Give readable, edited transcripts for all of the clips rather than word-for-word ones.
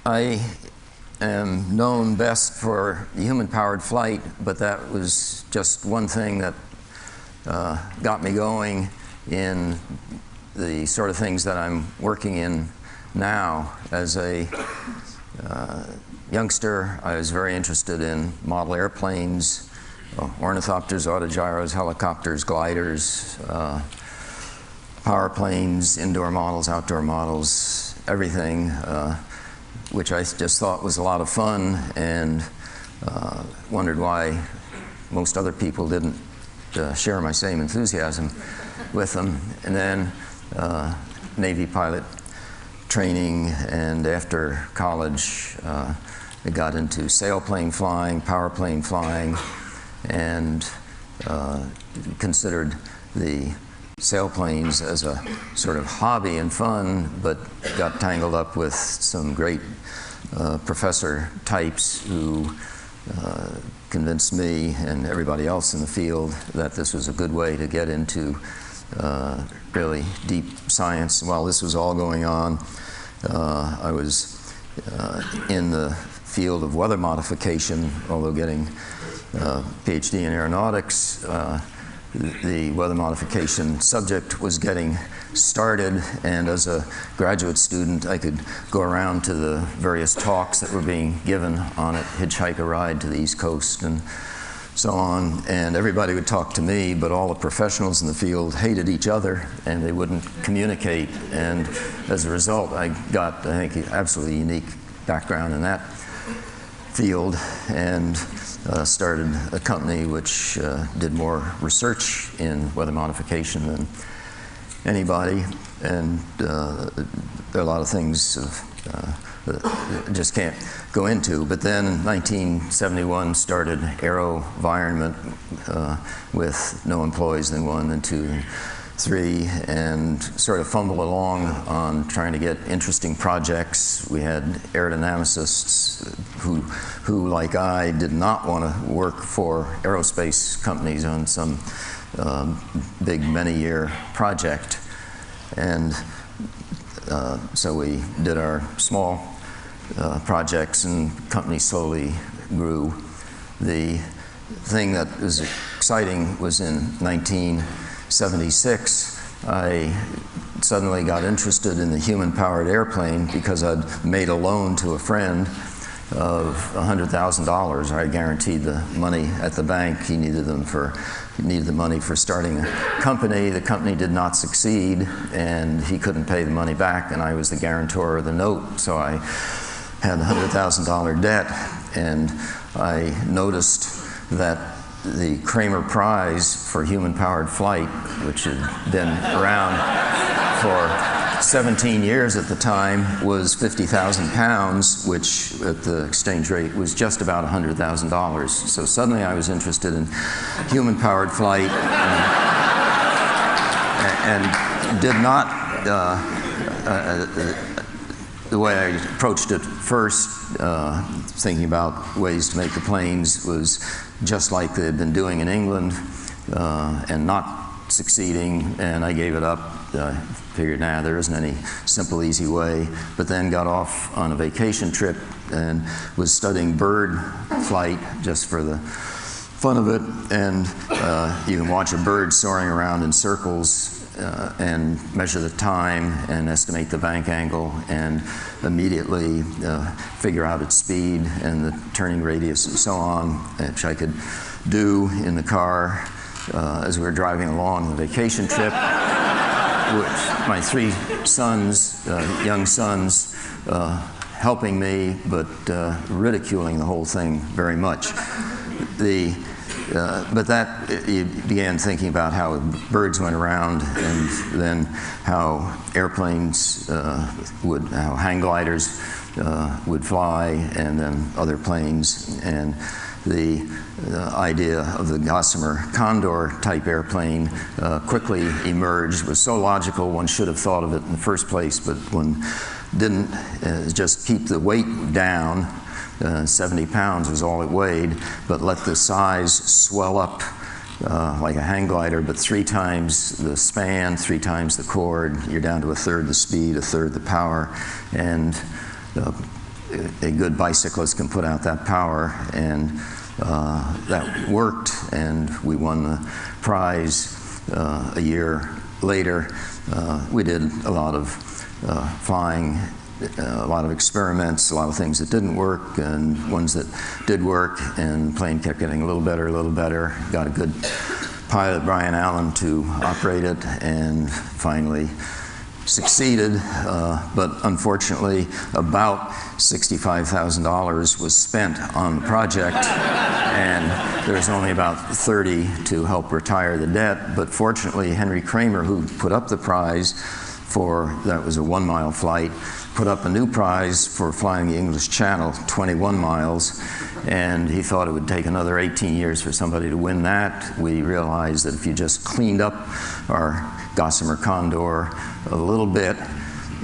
I am known best for human-powered flight, but that was just one thing that got me going in the sort of things that I'm working in now. As a youngster, I was very interested in model airplanes, ornithopters, autogyros, helicopters, gliders, power planes, indoor models, outdoor models, everything, which I just thought was a lot of fun, and wondered why most other people didn't share my same enthusiasm with them. And then Navy pilot training, and after college I got into sailplane flying, power plane flying, and considered the sailplanes as a sort of hobby and fun, but got tangled up with some great professor types who convinced me and everybody else in the field that this was a good way to get into really deep science. While this was all going on, I was in the field of weather modification, although getting a PhD in aeronautics. The weather modification subject was getting started, and as a graduate student I could go around to the various talks that were being given on it, hitchhike a ride to the East Coast and so on, and everybody would talk to me, but all the professionals in the field hated each other and they wouldn't communicate, and as a result I got, I think, an absolutely unique background in that field, and started a company which did more research in weather modification than anybody, and there are a lot of things that I just can't go into. But then in 1971 started AeroVironment with no employees, then 1, then 2, then 3, and sort of fumbled along on trying to get interesting projects. We had aerodynamicists who, like I, did not want to work for aerospace companies on some big many-year project. And so we did our small projects, and the company slowly grew. The thing that was exciting was in 1976, I suddenly got interested in the human-powered airplane because I'd made a loan to a friend of $100,000. I guaranteed the money at the bank. He needed the money for starting a company. The company did not succeed, and he couldn't pay the money back, and I was the guarantor of the note, so I had a $100,000 debt. And I noticed that the Kramer Prize for human-powered flight, which had been around for 17 years at the time, was 50,000 pounds, which at the exchange rate was just about $100,000. So suddenly I was interested in human-powered flight, and did not, the way I approached it first, thinking about ways to make the planes, was just like they had been doing in England, and not succeeding, and I gave it up. Figured, nah, there isn't any simple, easy way. But then got off on a vacation trip and was studying bird flight just for the fun of it. And you can watch a bird soaring around in circles and measure the time and estimate the bank angle and immediately figure out its speed and the turning radius and so on, which I could do in the car as we were driving along the vacation trip, which my 3 sons, young sons, helping me, but ridiculing the whole thing very much. But that, you began thinking about how birds went around, and then how airplanes how hang gliders would fly, and then other planes. And the idea of the Gossamer Condor type airplane quickly emerged. It was so logical, one should have thought of it in the first place, but one didn't. Just keep the weight down. 70 pounds was all it weighed, but let the size swell up like a hang glider, but 3 times the span, 3 times the chord. You're down to 1/3 the speed, 1/3 the power, and a good bicyclist can put out that power, and that worked, and we won the prize a year later. We did a lot of flying, a lot of experiments, a lot of things that didn't work, and ones that did work, and the plane kept getting a little better. Got a good pilot, Brian Allen, to operate it, and finally succeeded, but unfortunately about $65,000 was spent on the project, and there's only about 30 to help retire the debt. But fortunately, Henry Kramer, who put up the prize for, that was a 1-mile flight, put up a new prize for flying the English Channel, 21 miles, and he thought it would take another 18 years for somebody to win that. We realized that if you just cleaned up our Gossamer Condor a little bit,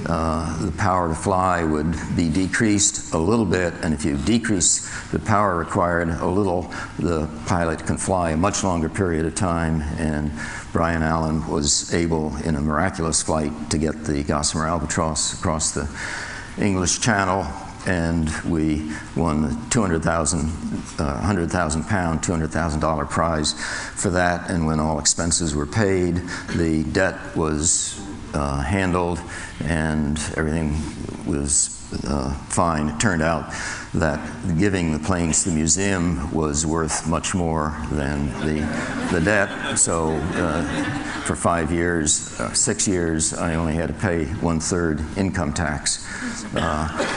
the power to fly would be decreased a little bit, and if you decrease the power required a little, the pilot can fly a much longer period of time. And Brian Allen was able, in a miraculous flight, to get the Gossamer Albatross across the English Channel, and we won the £100,000, $200,000 prize for that. And when all expenses were paid, the debt was handled, and everything was fine. It turned out that giving the planes to the museum was worth much more than the debt. So for 5 years, 6 years, I only had to pay 1/3 income tax.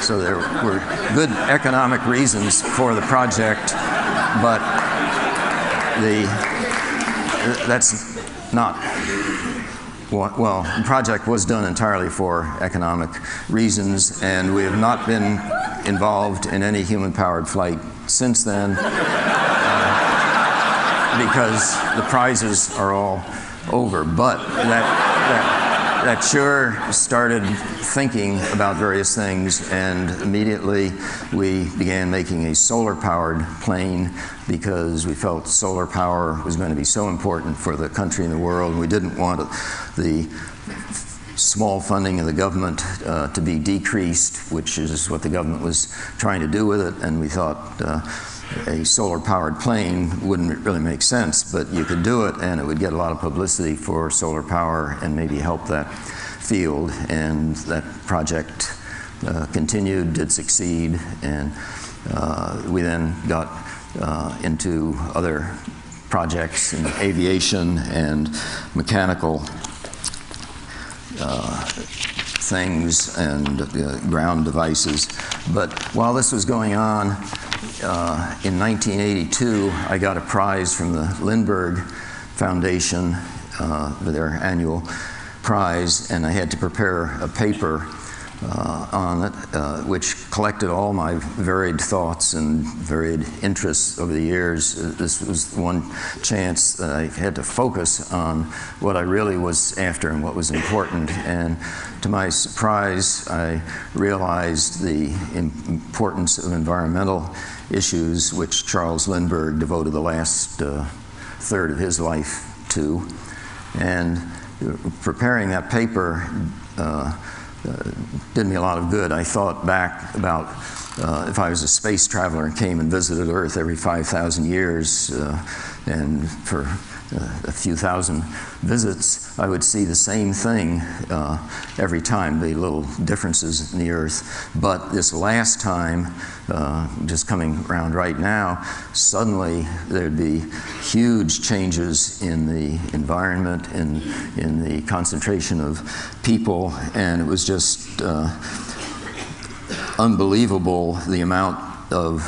So there were good economic reasons for the project, but that's not. Well, the project was done entirely for economic reasons, and we have not been involved in any human-powered flight since then because the prizes are all over. But that sure started thinking about various things, and immediately we began making a solar-powered plane because we felt solar power was going to be so important for the country and the world. We didn't want the small funding of the government to be decreased, which is what the government was trying to do with it, and we thought a solar-powered plane wouldn't really make sense, but you could do it, and it would get a lot of publicity for solar power and maybe help that field. And that project continued, did succeed, and we then got into other projects in aviation and mechanical things and ground devices. But while this was going on, in 1982, I got a prize from the Lindbergh Foundation for their annual prize, and I had to prepare a paper on it, which collected all my varied thoughts and varied interests over the years. This was one chance that I had to focus on what I really was after and what was important. And to my surprise, I realized the importance of environmental issues, which Charles Lindbergh devoted the last third of his life to. And preparing that paper did me a lot of good. I thought back about if I was a space traveler and came and visited Earth every 5,000 years, and for a few thousand visits, I would see the same thing every time, the little differences in the Earth. But this last time, just coming around right now, suddenly there'd be huge changes in the environment, in the concentration of people, and it was just unbelievable the amount of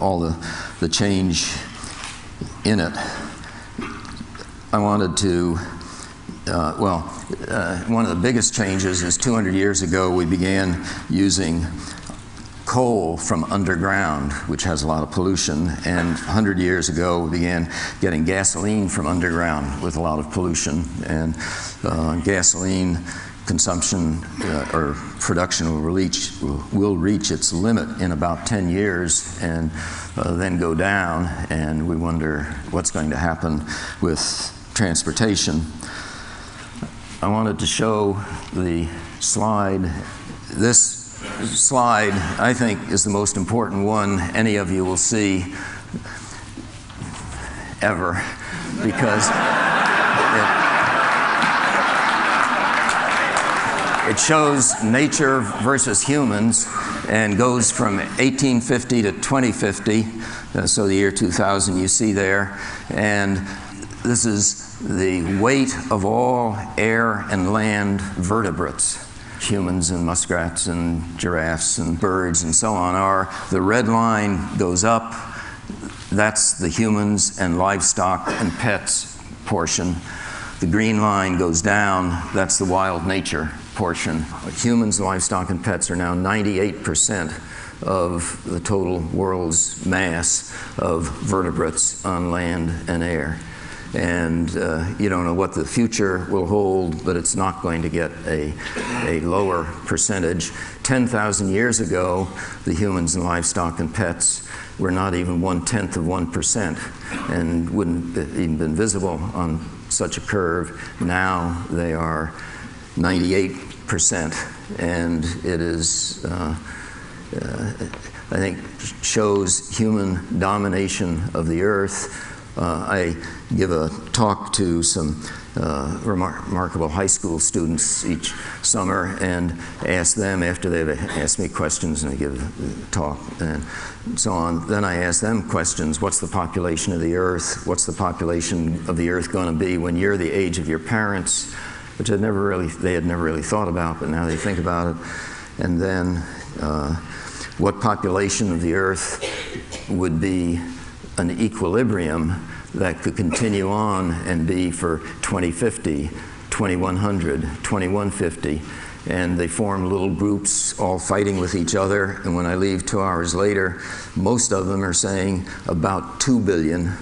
all the change in it. I wanted to, one of the biggest changes is 200 years ago we began using coal from underground, which has a lot of pollution, and 100 years ago we began getting gasoline from underground with a lot of pollution, and gasoline consumption or production will reach its limit in about 10 years and then go down, and we wonder what's going to happen with transportation. I wanted to show the slide. This slide, I think, is the most important one any of you will see ever, because it shows nature versus humans and goes from 1850 to 2050, so the year 2000 you see there. And this is the weight of all air and land vertebrates. Humans and muskrats and giraffes and birds and so on are. The red line goes up. That's the humans and livestock and pets portion. The green line goes down. That's the wild nature portion. Humans, livestock, and pets are now 98% of the total world's mass of vertebrates on land and air. And you don't know what the future will hold, but it's not going to get a lower percentage. 10,000 years ago, the humans and livestock and pets were not even 1/10 of 1% and wouldn't even been visible on such a curve. Now they are 98%, and it is, I think, shows human domination of the earth. I give a talk to some remarkable high school students each summer and ask them, after they've asked me questions, and I give a talk and so on, then I ask them questions. What's the population of the earth? What's the population of the earth going to be when you're the age of your parents? Which they had never really thought about, but now they think about it. And then what population of the earth would be an equilibrium that could continue on and be for 2050, 2100, 2150. And they form little groups all fighting with each other. And when I leave 2 hours later, most of them are saying about 2 billion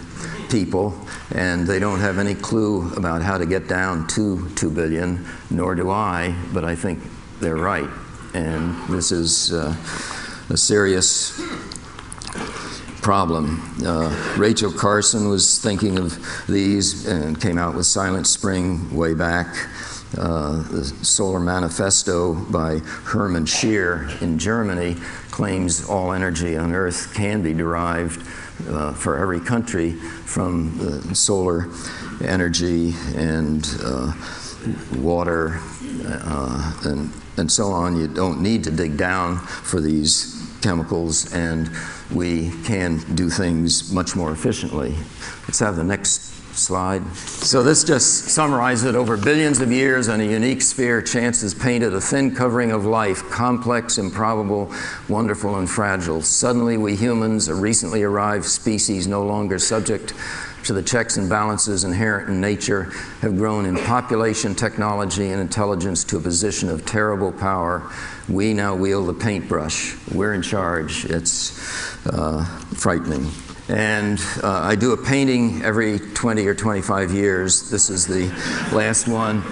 people, and they don't have any clue about how to get down to 2 billion, nor do I, but I think they're right. And this is a serious problem. Rachel Carson was thinking of these and came out with Silent Spring way back. The Solar Manifesto by Hermann Scheer in Germany claims all energy on Earth can be derived for every country from the solar energy and water and so on. You don't need to dig down for these chemicals, and we can do things much more efficiently. Let's have the next slide. So this just summarizes it. Over billions of years on a unique sphere, chance has painted a thin covering of life, complex, improbable, wonderful, and fragile. Suddenly we humans, a recently arrived species no longer subject to the checks and balances inherent in nature, have grown in population, technology, and intelligence to a position of terrible power. We now wield the paintbrush. We're in charge. It's frightening. And I do a painting every 20 or 25 years. This is the last one,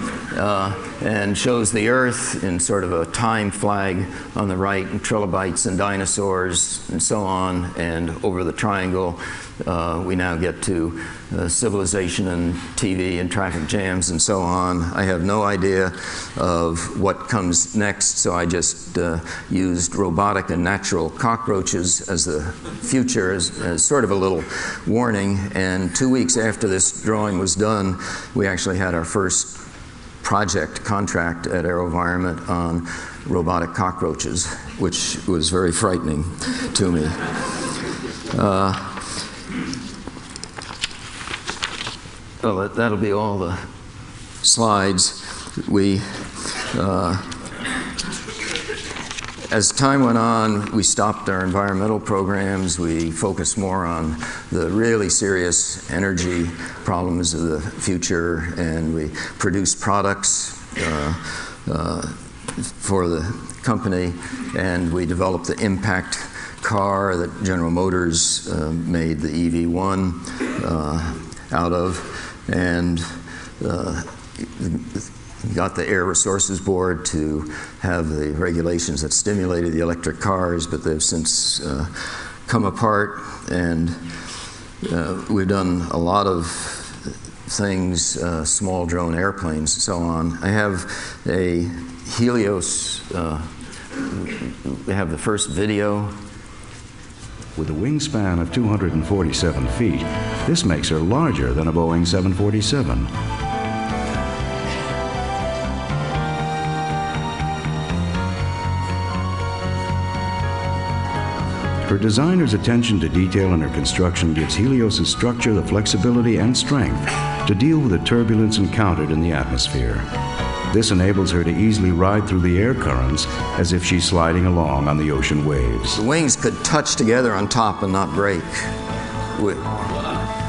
and shows the Earth in sort of a time flag on the right, and trilobites and dinosaurs and so on. And over the triangle, we now get to civilization and TV and traffic jams and so on. I have no idea of what comes next, so I just used robotic and natural cockroaches as the future, as sort of a little warning. And 2 weeks after this drawing was done, we actually had our first project contract at AeroVironment on robotic cockroaches, which was very frightening to me. Well, that'll be all the slides. As time went on, we stopped our environmental programs. We focused more on the really serious energy problems of the future, and we produced products for the company, and we developed the impact car that General Motors made the EV1 out of, and got the Air Resources Board to have the regulations that stimulated the electric cars, but they've since come apart, and we've done a lot of things, small drone airplanes and so on. I have a Helios, we have the first video. With a wingspan of 247 feet, this makes her larger than a Boeing 747. Her designer's attention to detail in her construction gives Helios' structure the flexibility and strength to deal with the turbulence encountered in the atmosphere. This enables her to easily ride through the air currents as if she's sliding along on the ocean waves. The wings could touch together on top and not break,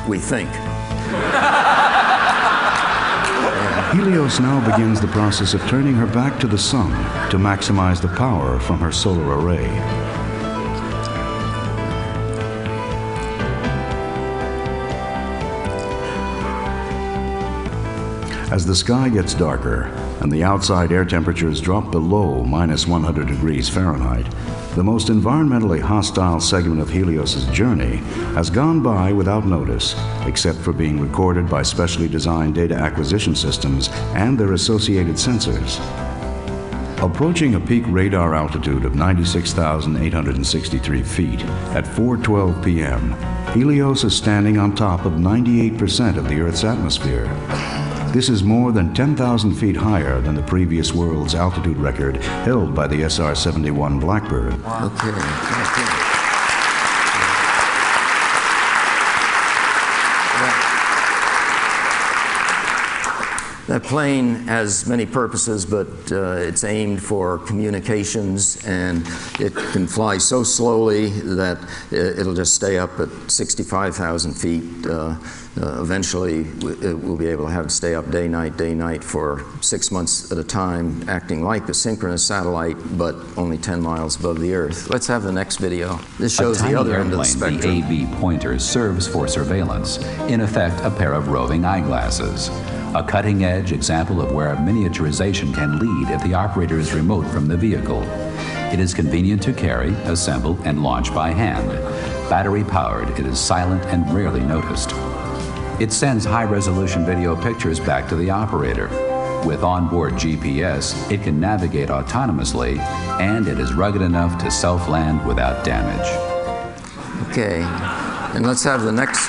we think. Helios now begins the process of turning her back to the sun to maximize the power from her solar array. As the sky gets darker and the outside air temperatures drop below -100 degrees Fahrenheit, the most environmentally hostile segment of Helios' journey has gone by without notice, except for being recorded by specially designed data acquisition systems and their associated sensors. Approaching a peak radar altitude of 96,863 feet at 4:12 p.m., Helios is standing on top of 98% of the Earth's atmosphere. This is more than 10,000 feet higher than the previous world's altitude record held by the SR-71 Blackbird. Okay. That plane has many purposes, but it's aimed for communications, and it can fly so slowly that it'll just stay up at 65,000 feet. Eventually, we'll be able to have it stay up day, night for 6 months at a time, acting like a synchronous satellite, but only 10 miles above the Earth. Let's have the next video. This shows the other end of the spectrum. The AB pointer serves for surveillance, in effect a pair of roving eyeglasses. A cutting-edge example of where miniaturization can lead if the operator is remote from the vehicle. It is convenient to carry, assemble, and launch by hand. Battery-powered, it is silent and rarely noticed. It sends high-resolution video pictures back to the operator. With onboard GPS, it can navigate autonomously, and it is rugged enough to self-land without damage. Okay, and let's have the next.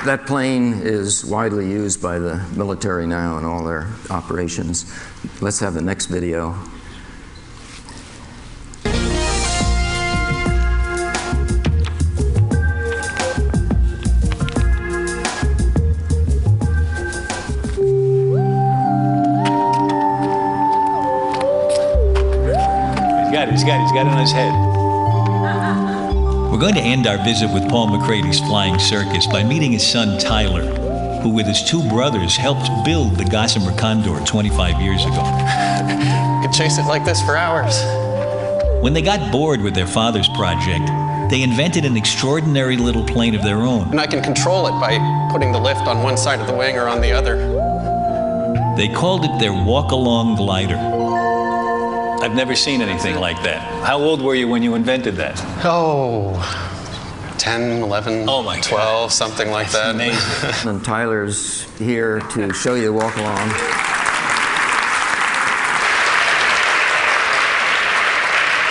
That plane is widely used by the military now in all their operations. Let's have the next video. He's got it on his head. We're going to end our visit with Paul MacCready's Flying Circus by meeting his son Tyler, who with his two brothers helped build the Gossamer Condor 25 years ago. Could chase it like this for hours. When they got bored with their father's project, they invented an extraordinary little plane of their own. And I can control it by putting the lift on one side of the wing or on the other. They called it their walk-along glider. I've never seen anything like that. How old were you when you invented that? Oh, 10, 11, oh my 12, God. Something like that. Amazing. And Tyler's here to show you the walk along.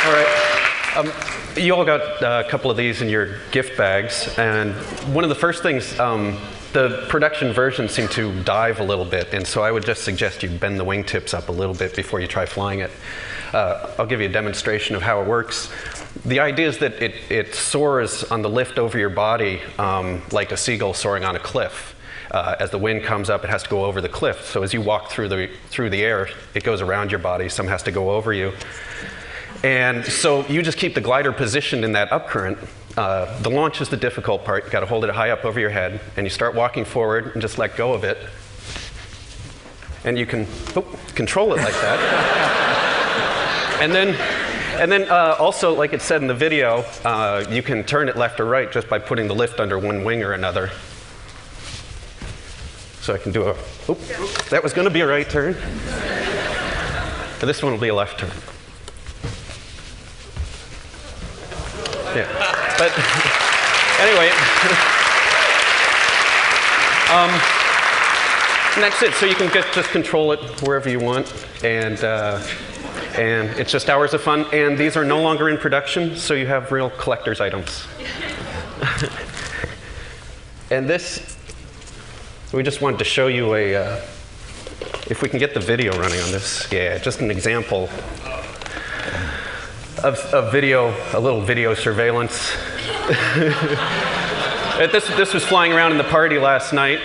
All right. You all got a couple of these in your gift bags, and one of the first things, the production versions seem to dive a little bit, and so I would just suggest you bend the wingtips up a little bit before you try flying it. I'll give you a demonstration of how it works. The idea is that it soars on the lift over your body like a seagull soaring on a cliff. As the wind comes up, it has to go over the cliff. So as you walk through the air, it goes around your body. Some has to go over you. And so you just keep the glider positioned in that upcurrent. The launch is the difficult part. You got to hold it high up over your head, and you start walking forward and just let go of it. and you can control it like that. And then also, like it said in the video, you can turn it left or right just by putting the lift under one wing or another. So I can do a, that was going to be a right turn. And this one will be a left turn. Yeah, but anyway, and that's it. So you can just control it wherever you want, and it's just hours of fun. And these are no longer in production, so you have real collector's items. And this, we just wanted to show you if we can get the video running on this. Yeah, just an example of video, a little video surveillance. This was flying around in the party last night,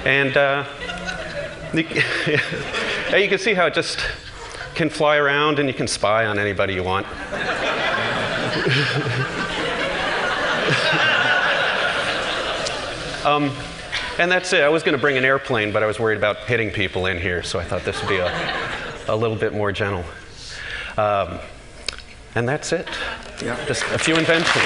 and you can see how it just can fly around, and you can spy on anybody you want. And that's it. I was going to bring an airplane, but I was worried about hitting people in here, so I thought this would be a little bit more gentle. And that's it. Yeah. Just a few inventions.